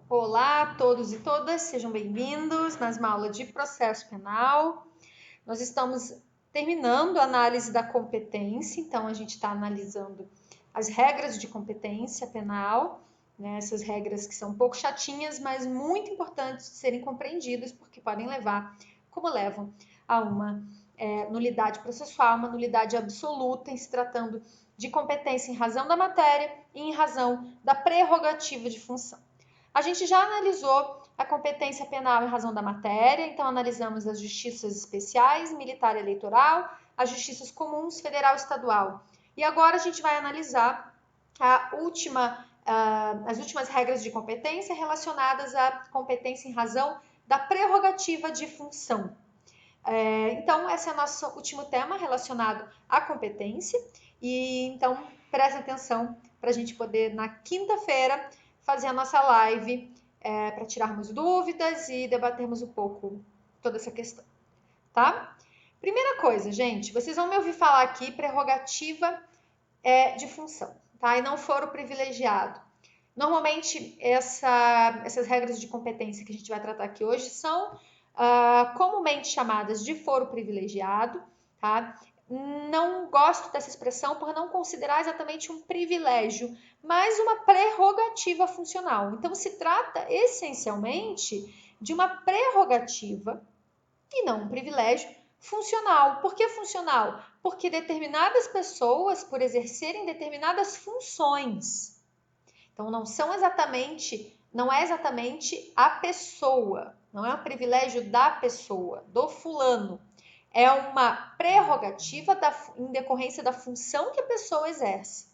Olá a todos e todas, sejam bem-vindos mais uma aula de processo penal. Nós estamos terminando a análise da competência, então a gente está analisando as regras de competência penal, né? Essas regras que são um pouco chatinhas, mas muito importantes de serem compreendidas, porque podem levar, como levam, a uma nulidade processual, uma nulidade absoluta em se tratando de competência em razão da matéria e em razão da prerrogativa de função. A gente já analisou a competência penal em razão da matéria, então analisamos as justiças especiais, militar e eleitoral, as justiças comuns, federal e estadual. E agora a gente vai analisar as últimas regras de competência relacionadas à competência em razão da prerrogativa de função. Então, esse é o nosso último tema relacionado à competência. E então, preste atenção para a gente poder, na quinta-feira, fazer a nossa live para tirarmos dúvidas e debatermos um pouco toda essa questão, tá? Primeira coisa, gente, vocês vão me ouvir falar aqui prerrogativa de função, tá? E não foro privilegiado. Normalmente, essas regras de competência que a gente vai tratar aqui hoje são comumente chamadas de foro privilegiado, tá? Não gosto dessa expressão por não considerar exatamente um privilégio, mas uma prerrogativa funcional. Então, se trata essencialmente de uma prerrogativa e não um privilégio funcional. Por que funcional? Porque determinadas pessoas, por exercerem determinadas funções, então não é exatamente a pessoa, não é um privilégio da pessoa, do fulano. É uma prerrogativa em decorrência da função que a pessoa exerce.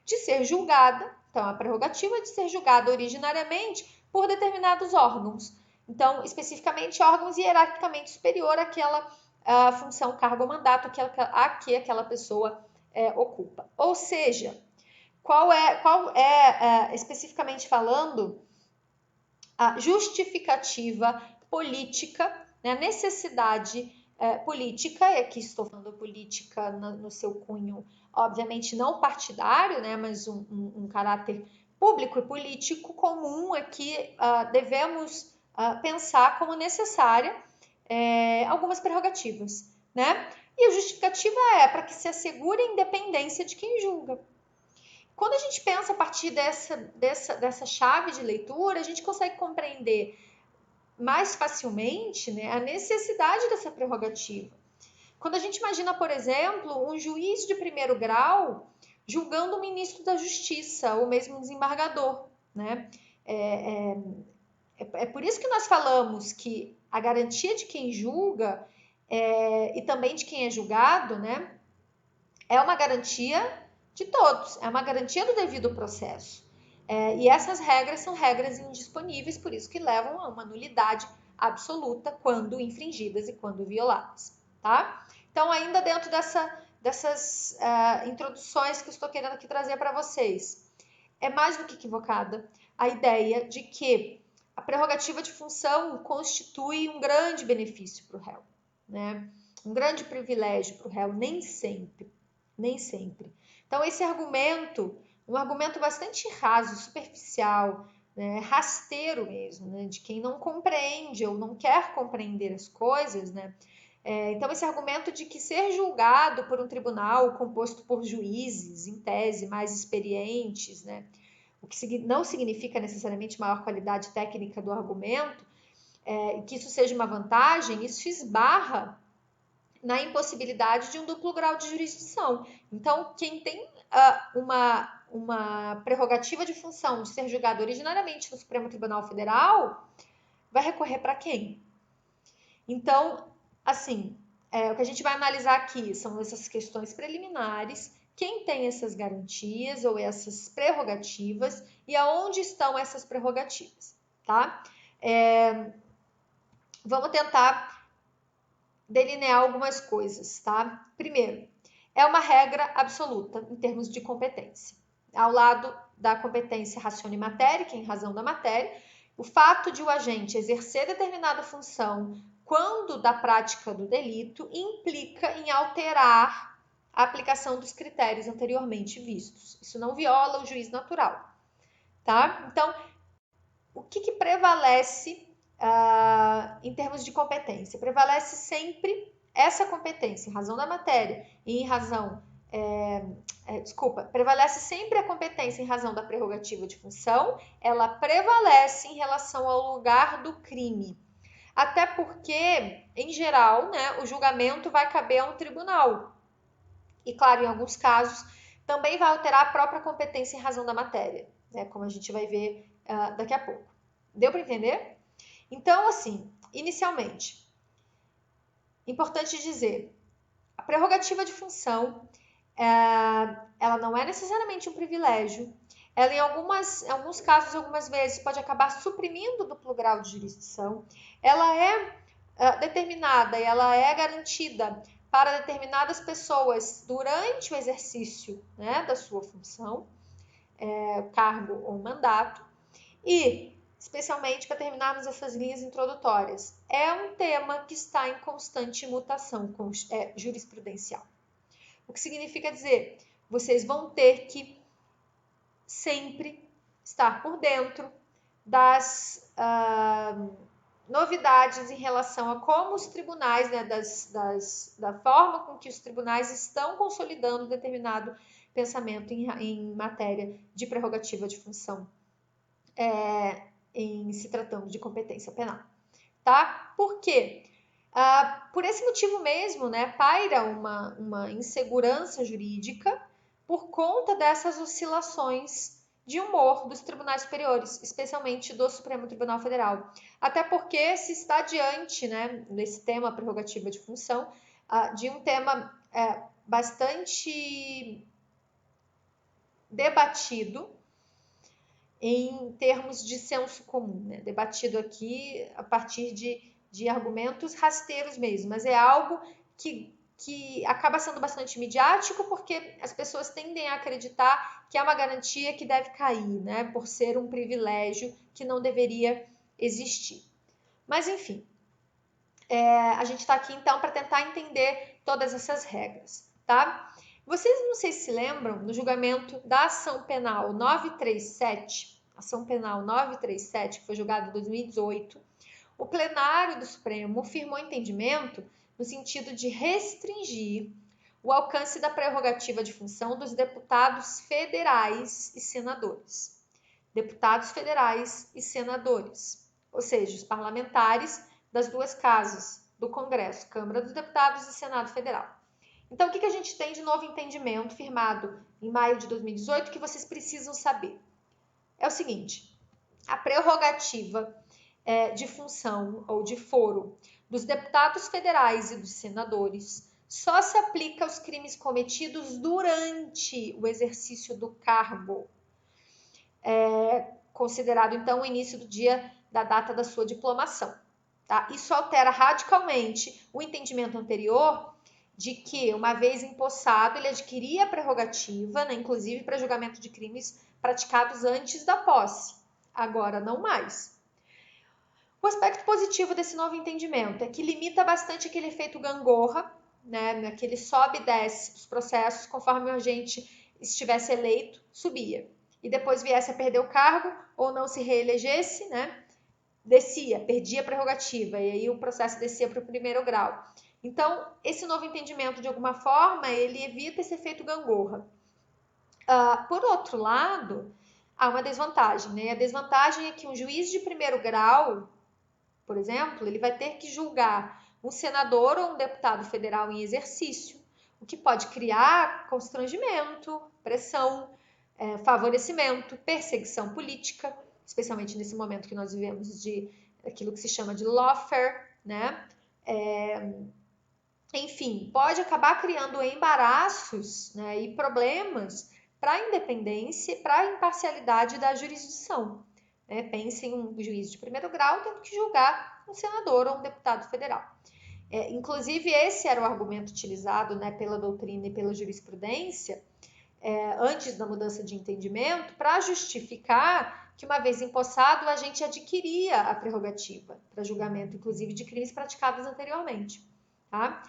De ser julgada, então a prerrogativa de ser julgada originariamente por determinados órgãos. Então, especificamente órgãos hierarquicamente superior àquela função, cargo ou mandato a que aquela pessoa ocupa. Ou seja, qual é especificamente falando, a justificativa política, né, a necessidade política, e aqui estou falando política no seu cunho, obviamente não partidário, né, mas um caráter público e político comum, aqui devemos pensar como necessária algumas prerrogativas, né? E a justificativa é para que se assegure a independência de quem julga. Quando a gente pensa a partir dessa chave de leitura, a gente consegue compreender mais facilmente, né, a necessidade dessa prerrogativa. Quando a gente imagina, por exemplo, um juiz de primeiro grau julgando o ministro da Justiça, ou mesmo um desembargador, né? É por isso que nós falamos que a garantia de quem julga e também de quem é julgado, né, é uma garantia de todos, é uma garantia do devido processo. E essas regras são regras indisponíveis, por isso que levam a uma nulidade absoluta quando infringidas e quando violadas, tá? Então, ainda dentro dessas introduções que eu estou querendo aqui trazer para vocês, é mais do que equivocada a ideia de que a prerrogativa de função constitui um grande benefício para o réu, né? Um grande privilégio para o réu, nem sempre. Nem sempre. Então, esse argumento, um argumento bastante raso, superficial, né, rasteiro mesmo, né, de quem não compreende ou não quer compreender as coisas, né? Então, esse argumento de que ser julgado por um tribunal composto por juízes, em tese, mais experientes, né, o que não significa necessariamente maior qualidade técnica do argumento, que isso seja uma vantagem, isso esbarra na impossibilidade de um duplo grau de jurisdição. Então, quem tem uma prerrogativa de função de ser julgado originariamente no Supremo Tribunal Federal, vai recorrer para quem? Então, assim, o que a gente vai analisar aqui são essas questões preliminares, quem tem essas garantias ou essas prerrogativas e aonde estão essas prerrogativas, tá? Vamos tentar delinear algumas coisas, tá? Primeiro, é uma regra absoluta em termos de competência. Ao lado da competência ratione matérica, em razão da matéria, o fato de o agente exercer determinada função quando da prática do delito implica em alterar a aplicação dos critérios anteriormente vistos. Isso não viola o juízo natural, tá? Então, o que prevalece em termos de competência? Prevalece sempre essa competência, em razão da matéria e em razão... prevalece sempre a competência em razão da prerrogativa de função, ela prevalece em relação ao lugar do crime. Até porque, em geral, né, o julgamento vai caber a um tribunal. E, claro, em alguns casos, também vai alterar a própria competência em razão da matéria, né, como a gente vai ver daqui a pouco. Deu para entender? Então, assim, inicialmente, importante dizer, a prerrogativa de função, ela não é necessariamente um privilégio. Ela, em alguns casos, algumas vezes, pode acabar suprimindo o duplo grau de jurisdição. Ela é determinada e ela é garantida para determinadas pessoas durante o exercício, né, da sua função, cargo ou mandato. E, especialmente para terminarmos essas linhas introdutórias, é um tema que está em constante mutação jurisprudencial. O que significa dizer, vocês vão ter que sempre estar por dentro das novidades em relação a como os tribunais, né, da forma com que os tribunais estão consolidando determinado pensamento em matéria de prerrogativa de função, em se tratando de competência penal. Tá? Por quê? Por esse motivo mesmo, né, paira uma insegurança jurídica por conta dessas oscilações de humor dos tribunais superiores, especialmente do Supremo Tribunal Federal. Até porque se está diante, né, nesse tema prerrogativa de função, de um tema bastante debatido em termos de senso comum, né? Debatido aqui a partir de argumentos rasteiros mesmo, mas é algo que acaba sendo bastante midiático porque as pessoas tendem a acreditar que é uma garantia que deve cair, né? Por ser um privilégio que não deveria existir. Mas, enfim, a gente está aqui então para tentar entender todas essas regras, tá? Vocês não sei se lembram do julgamento da ação penal 937, ação penal 937, que foi julgada em 2018, o plenário do Supremo firmou entendimento no sentido de restringir o alcance da prerrogativa de função dos deputados federais e senadores. Deputados federais e senadores, ou seja, os parlamentares das duas casas do Congresso, Câmara dos Deputados e Senado Federal. Então, o que a gente tem de novo entendimento firmado em maio de 2018 que vocês precisam saber? É o seguinte, a prerrogativa de função ou de foro dos deputados federais e dos senadores só se aplica aos crimes cometidos durante o exercício do cargo, considerado então o início do dia da data da sua diplomação. Tá? Isso altera radicalmente o entendimento anterior de que, uma vez empossado, ele adquiria a prerrogativa, né, inclusive para julgamento de crimes praticados antes da posse. Agora, não mais. O aspecto positivo desse novo entendimento é que limita bastante aquele efeito gangorra, né, aquele sobe e desce dos processos, conforme o agente estivesse eleito, subia. E depois viesse a perder o cargo ou não se reelegesse, né, descia, perdia a prerrogativa, e aí o processo descia para o primeiro grau. Então, esse novo entendimento, de alguma forma, ele evita esse efeito gangorra. Por outro lado, há uma desvantagem, né? A desvantagem é que um juiz de primeiro grau, por exemplo, ele vai ter que julgar um senador ou um deputado federal em exercício, o que pode criar constrangimento, pressão, favorecimento, perseguição política, especialmente nesse momento que nós vivemos de aquilo que se chama de lawfare, né? Enfim, pode acabar criando embaraços, né, e problemas para a independência e para a imparcialidade da jurisdição. Né? Pense em um juiz de primeiro grau tendo que julgar um senador ou um deputado federal. Inclusive, esse era o argumento utilizado, né, pela doutrina e pela jurisprudência, antes da mudança de entendimento, para justificar que, uma vez empossado, a gente adquiria a prerrogativa para julgamento, inclusive, de crimes praticados anteriormente. Tá?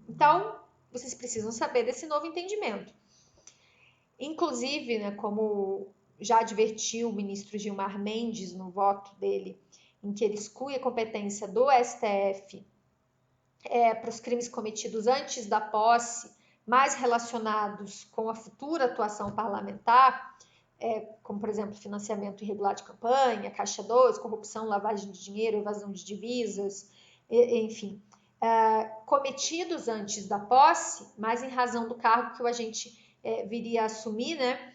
Então, vocês precisam saber desse novo entendimento. Inclusive, né, como já advertiu o ministro Gilmar Mendes no voto dele, em que ele exclui a competência do STF para os crimes cometidos antes da posse, mais relacionados com a futura atuação parlamentar, como, por exemplo, financiamento irregular de campanha, Caixa 2, corrupção, lavagem de dinheiro, evasão de divisas, enfim, cometidos antes da posse, mas em razão do cargo que o agente viria a assumir, né?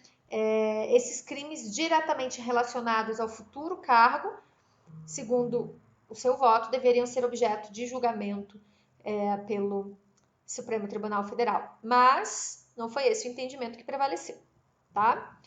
Esses crimes diretamente relacionados ao futuro cargo, segundo o seu voto, deveriam ser objeto de julgamento pelo Supremo Tribunal Federal. Mas não foi esse o entendimento que prevaleceu, tá?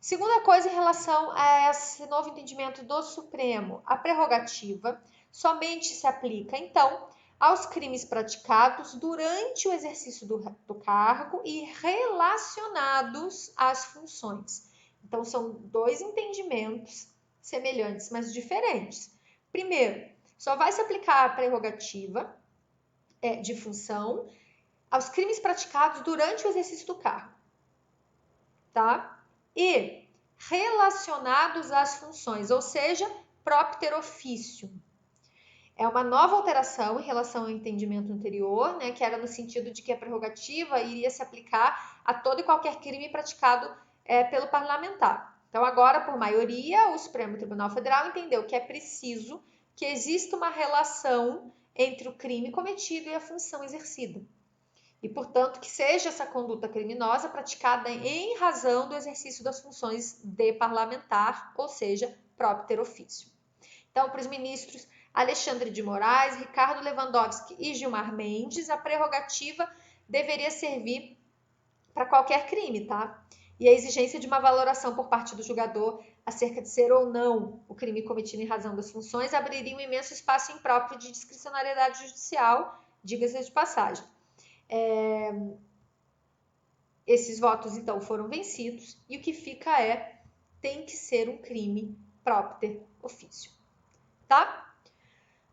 Segunda coisa em relação a esse novo entendimento do Supremo, a prerrogativa somente se aplica, então, aos crimes praticados durante o exercício do cargo e relacionados às funções. Então, são dois entendimentos semelhantes, mas diferentes. Primeiro, só vai se aplicar a prerrogativa de função aos crimes praticados durante o exercício do cargo, tá? E relacionados às funções, ou seja, propter officio. É uma nova alteração em relação ao entendimento anterior, né, que era no sentido de que a prerrogativa iria se aplicar a todo e qualquer crime praticado pelo parlamentar. Então, agora, por maioria, o Supremo Tribunal Federal entendeu que é preciso que exista uma relação entre o crime cometido e a função exercida. E, portanto, que seja essa conduta criminosa praticada em razão do exercício das funções de parlamentar, ou seja, propter officio. Então, para os ministros Alexandre de Moraes, Ricardo Lewandowski e Gilmar Mendes, a prerrogativa deveria servir para qualquer crime, tá? E a exigência de uma valoração por parte do julgador acerca de ser ou não o crime cometido em razão das funções abriria um imenso espaço impróprio de discricionariedade judicial, diga-se de passagem. Esses votos, então, foram vencidos e o que fica tem que ser um crime propter officio, tá?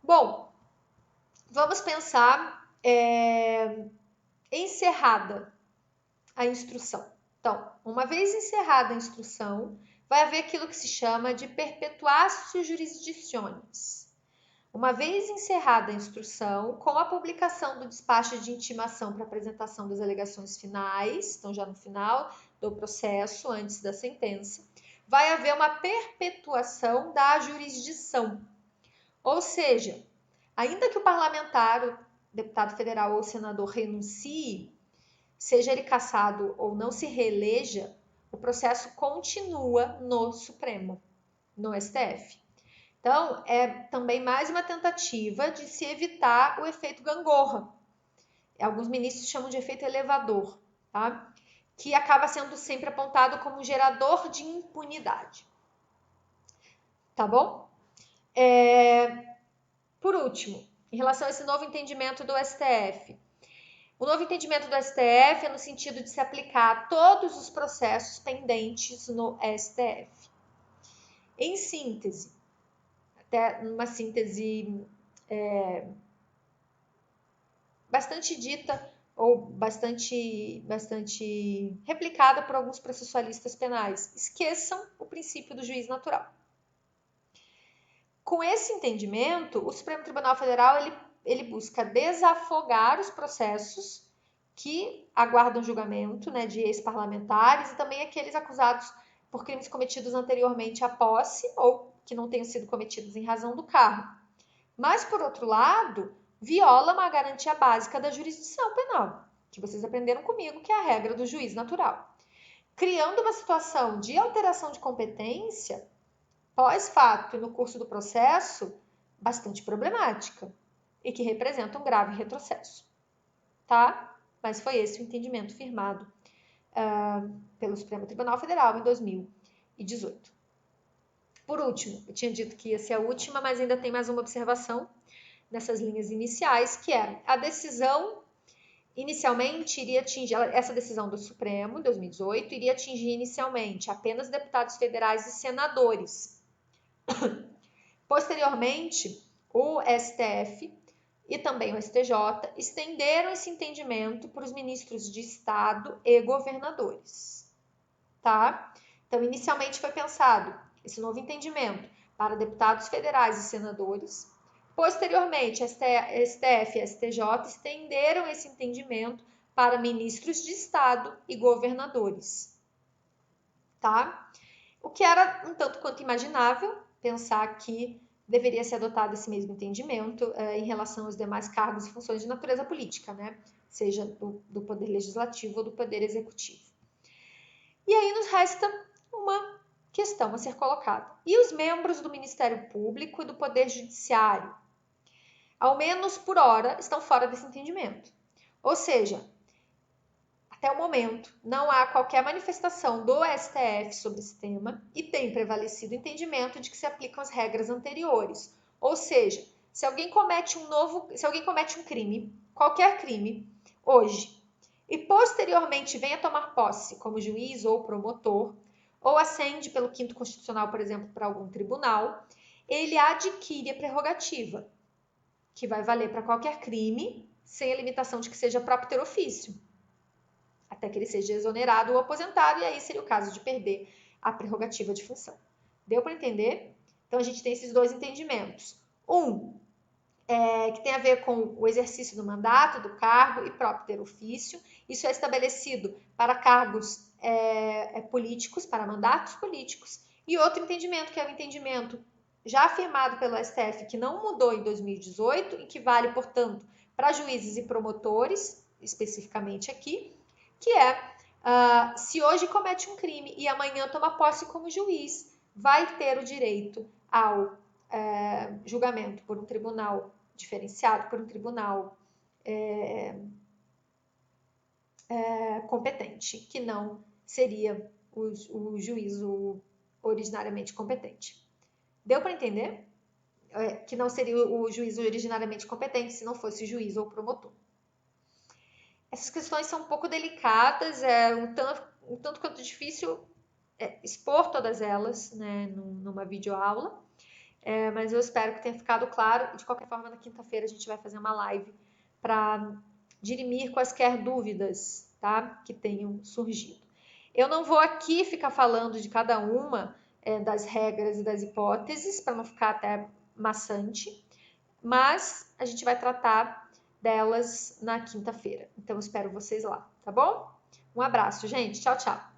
Bom, vamos pensar encerrada a instrução. Então, uma vez encerrada a instrução, vai haver aquilo que se chama de perpetuatio jurisdictionis. Uma vez encerrada a instrução, com a publicação do despacho de intimação para apresentação das alegações finais, então já no final do processo, antes da sentença, vai haver uma perpetuação da jurisdição. Ou seja, ainda que o parlamentar, o deputado federal ou senador renuncie, seja ele cassado ou não se reeleja, o processo continua no Supremo, no STF. Então, é também mais uma tentativa de se evitar o efeito gangorra. Alguns ministros chamam de efeito elevador, tá? Que acaba sendo sempre apontado como um gerador de impunidade. Tá bom? Por último, em relação a esse novo entendimento do STF, o novo entendimento do STF é no sentido de se aplicar a todos os processos pendentes no STF. Em síntese, até uma síntese bastante dita ou bastante replicada por alguns processualistas penais, esqueçam o princípio do juiz natural. Com esse entendimento, o Supremo Tribunal Federal ele busca desafogar os processos que aguardam julgamento, né, de ex-parlamentares e também aqueles acusados por crimes cometidos anteriormente à posse ou que não tenham sido cometidos em razão do cargo. Mas, por outro lado, viola uma garantia básica da jurisdição penal, que vocês aprenderam comigo, que é a regra do juiz natural, criando uma situação de alteração de competência pós-fato e no curso do processo bastante problemática e que representa um grave retrocesso, tá? Mas foi esse o entendimento firmado pelo Supremo Tribunal Federal em 2018. Por último, eu tinha dito que ia ser a última, mas ainda tem mais uma observação nessas linhas iniciais, que é a decisão inicialmente iria atingir, essa decisão do Supremo, em 2018, iria atingir inicialmente apenas deputados federais e senadores. Posteriormente, o STF e também o STJ estenderam esse entendimento para os ministros de Estado e governadores, tá? Então, inicialmente foi pensado esse novo entendimento para deputados federais e senadores. Posteriormente, STF e STJ estenderam esse entendimento para ministros de Estado e governadores. Tá? O que era um tanto quanto imaginável pensar que deveria ser adotado esse mesmo entendimento em relação aos demais cargos e funções de natureza política, né? Seja do Poder Legislativo ou do Poder Executivo. E aí nos resta uma questão a ser colocada. E os membros do Ministério Público e do Poder Judiciário? Ao menos por hora, estão fora desse entendimento. Ou seja, até o momento, não há qualquer manifestação do STF sobre esse tema e tem prevalecido o entendimento de que se aplicam as regras anteriores. Ou seja, se alguém comete um crime, qualquer crime, hoje, e posteriormente vem a tomar posse como juiz ou promotor, ou ascende pelo 5º Constitucional, por exemplo, para algum tribunal, ele adquire a prerrogativa, que vai valer para qualquer crime, sem a limitação de que seja próprio ter ofício, até que ele seja exonerado ou aposentado, e aí seria o caso de perder a prerrogativa de função. Deu para entender? Então, a gente tem esses dois entendimentos. Que tem a ver com o exercício do mandato, do cargo e próprio ter ofício. Isso é estabelecido para cargos políticos, para mandatos políticos. E outro entendimento, que é o entendimento já afirmado pelo STF, que não mudou em 2018 e que vale, portanto, para juízes e promotores, especificamente aqui, que é, se hoje comete um crime e amanhã toma posse como juiz, vai ter o direito ao julgamento por um tribunal diferenciado, por um tribunal competente, que não seria o juízo originariamente competente. Deu para entender? Que não seria o juízo originariamente competente se não fosse juiz ou promotor. Essas questões são um pouco delicadas, um tanto quanto difícil expor todas elas, né, numa videoaula, mas eu espero que tenha ficado claro. De qualquer forma, na quinta-feira a gente vai fazer uma live para dirimir quaisquer dúvidas, tá, que tenham surgido. Eu não vou aqui ficar falando de cada uma das regras e das hipóteses, para não ficar até maçante, mas a gente vai tratar delas na quinta-feira. Então, eu espero vocês lá, tá bom? Um abraço, gente. Tchau, tchau.